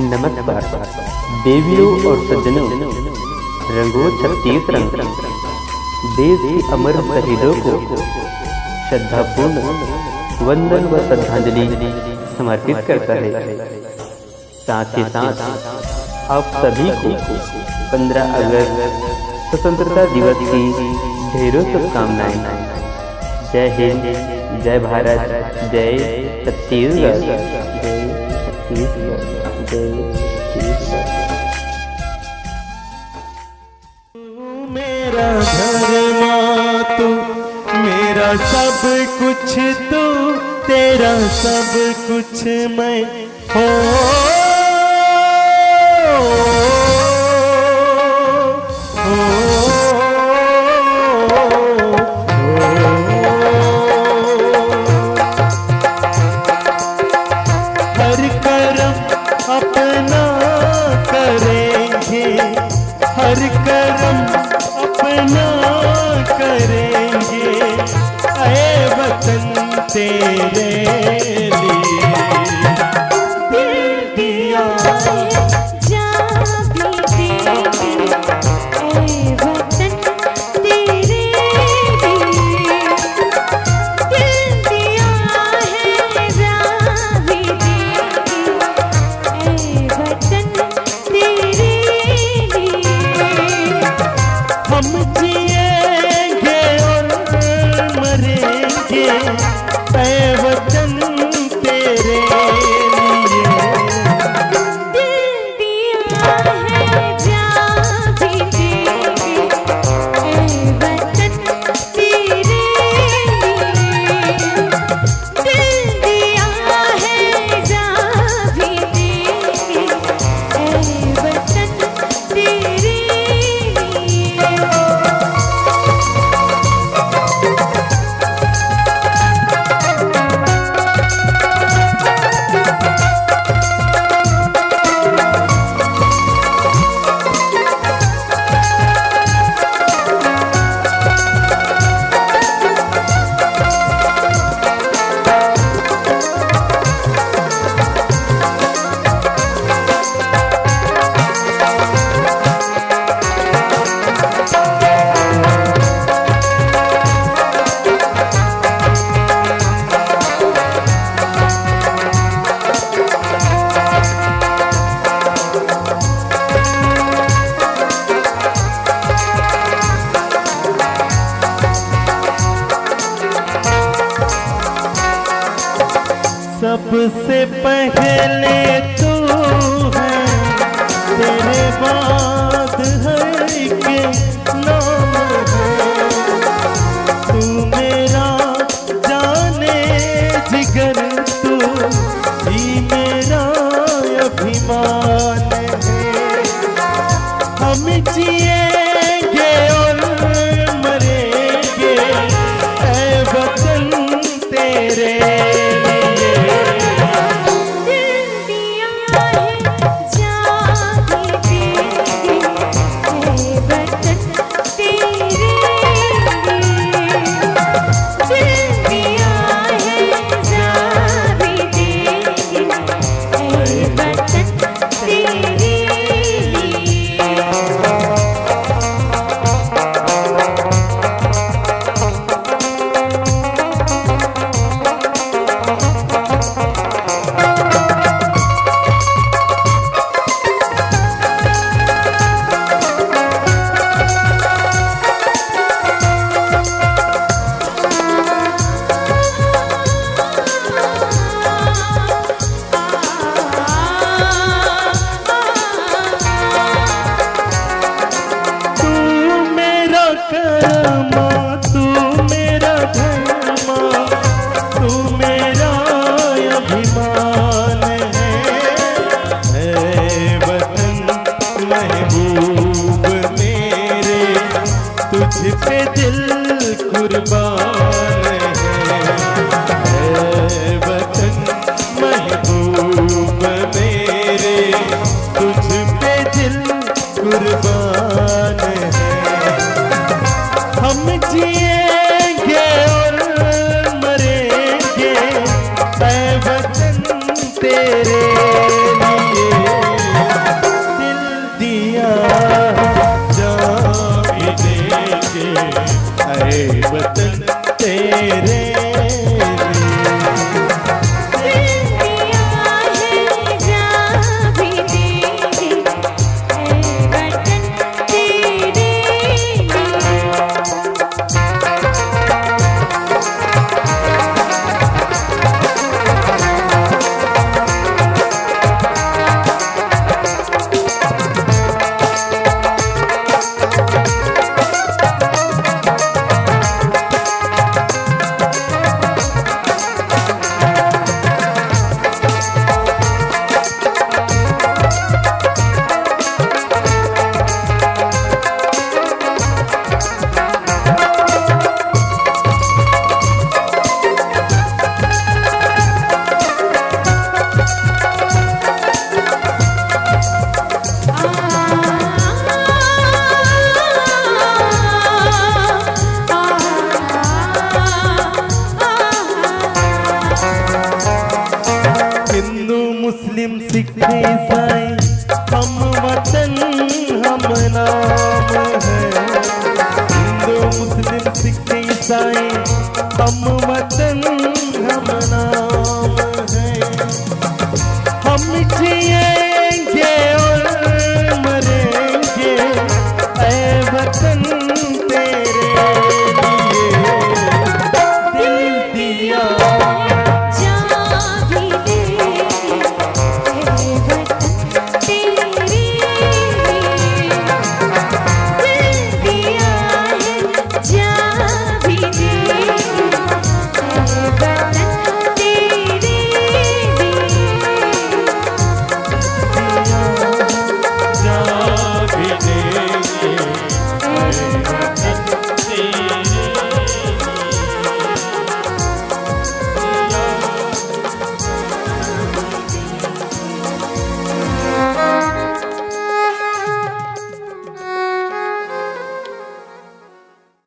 नमस्कार देवियों और सज्जनों, रंगो 36 रंग देश के अमर शहीदों को श्रद्धापूर्ण वंदन व श्रद्धांजलि समर्पित करता है। साथ ही साथ आप सभी को 15 अगस्त स्वतंत्रता दिवस की ढेरों शुभकामनाएं। जय हिंद, जय भारत, जय छत्तीसगढ़, जय छत्तीसगढ़, जय छत्तीसगढ़। मेरा धर्मा तू, मेरा सब कुछ तू, तेरा सब कुछ मैं हो। हर करम अपना करेंगे, हर करम अपना करेंगे, ऐ वतन तेरे लिए दिल दिया सबसे पहले तू है, तेरे बाद हर के नाम है। तू मेरा जाने जिगर, तू ही मेरा अभिमान है। हम जिएंगे और मरेंगे, ऐ वतन तेरे तुझ पे दिल कुर्बान है। वतन महबूब मेरे, तुझ पे दिल कुर्बान है। हम जिएंगे और मरेंगे, ऐ वतन तेरे लिए। मुस्लिम सिख ईसाई हम वतन हम नाम है। हिंदू मुस्लिम सिख ईसाई हम वतन हम नाम